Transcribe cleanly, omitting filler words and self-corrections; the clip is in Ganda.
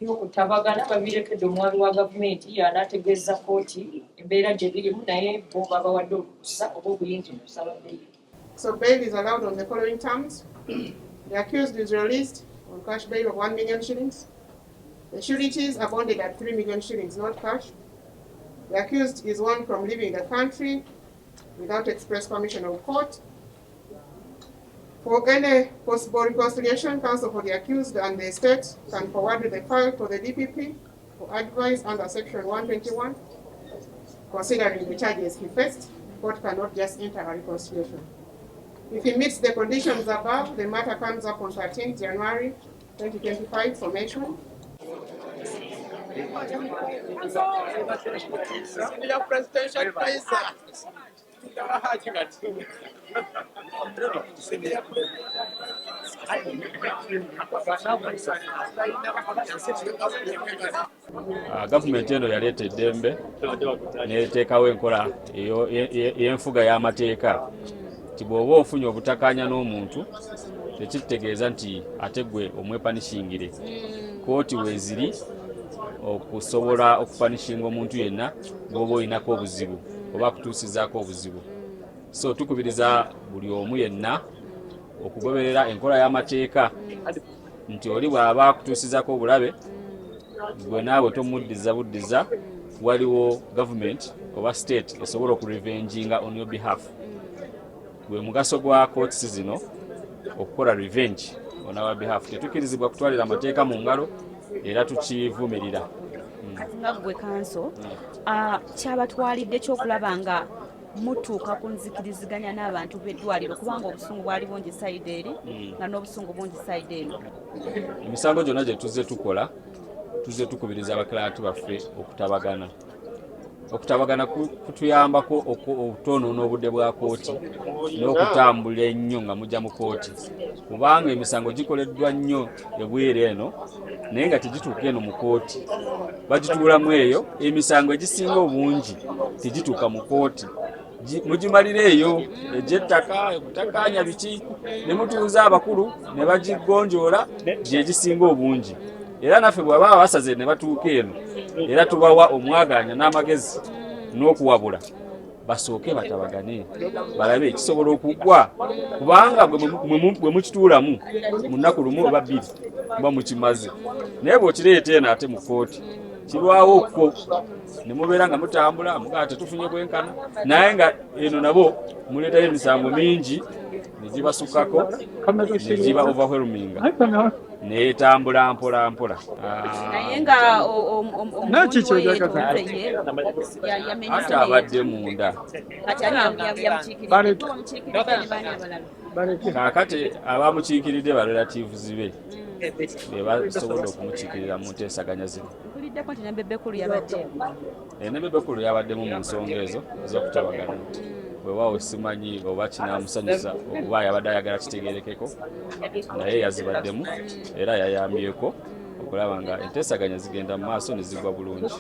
y'okutabagana babirekedde omwami wa gavumenti y'anaategeeza kkooti embeera gye birimu naye bo babawadde olukusa oba obuyinza okusaba bbeeyi. So bail is allowed on the following terms. The accused is released on cash bail of 1 million shillings. The sureties are bonded at 3 million shillings, not cash. The accused is warned from leaving the country without express permission of court. For any possible reconciliation, counsel for the accused and the estate can forward the file for the DPP for advice under section 121. Considering the charges he faced, court cannot just enter a reconciliation. If he meets the conditions above, the matter comes up on 13th January 2025 for mention. Gavumenti eno yaleeta eddembe n'eteekawo enkola ey'enfuga y'amateeka nti bw'oba ofunye obutakkaanya n'omuntu tekitegeeza nti ate gwe omwepanishingire. Kooti weeziri okusobola okupanishinga omuntu yenna bw'oba olinako obuzibu oba akutuusizaako obuzibu. So tukubiriza buli omu yenna okugoberera enkola y'amateeka nti oli bw'aba akutuusizaako obulabe gwe naawe tomuddiza buddiza, waliwo government oba state esobola okurevenginga on your behalf. Gwe mugaso gwa courts zino okukola revenge on our behalf. Tetukirizibwa kutwalira amateeka mu ngalo era tukivumirira. Nga gwe kanso kyabatwalidde kyokulaba nga mutuuka ku nzikiriziganya n'abantu b'eddwaliro kubanga obusungu bwali bungi sayidi eri nga n'obusungu bungi sayidi eno. Emisango gyonna gye tuzze tukola tuzze tukubiriza abakilaati baffe okutabagana. Okutabagana kutuyambako okutonoona obudde bwa kooti n'okutambula ennyo nga mujja mu kooti, kubanga emisango gikoleddwa nnyo ebweru eno naye nga tegituuka eno mu kooti. Bagituulamu eyo, emisango egisinga obungi tegituuka mu kooti. Mugimalira eyo egy'ettaka, okutakkaanya biki, ne mutuuza abakulu ne bagigonjoola gye gisinga obungi. Era naffe bw'ababa basaze ne batuuka eno era tubawa omwagaanya n'amagezi n'okuwabula basooke batabagane balabe ekisobola okuggwa, kubanga bwe mukituulamu mu nnaku lumu oba bbiri muba mukimaze. Naye bw'okireeta eno ate mu kooti kirwawo okwo ne mubeera nga mutambula mugaa tetufunye bwenkana, naye nga eno nabo muleetayo emisango mingi ne gibasukkako ne giba overwhelming netambula mpola mpola. Naye nga omuntu ye ate abadde munda kaakati abamukiikiridde ba relatives be basobola okumukiikirira mu nteesaganya zino. Nebebekulu yabaddemu mu nsonga ezo ez'okutabagana. Bwewaawo simanyi oba kinaamusanyusa oba yabadde ayagala kitegeerekeko, naye yazibaddemu era yayambyeko okulaba nga enteesaganya zigenda mu maaso ne zigwa bulungi.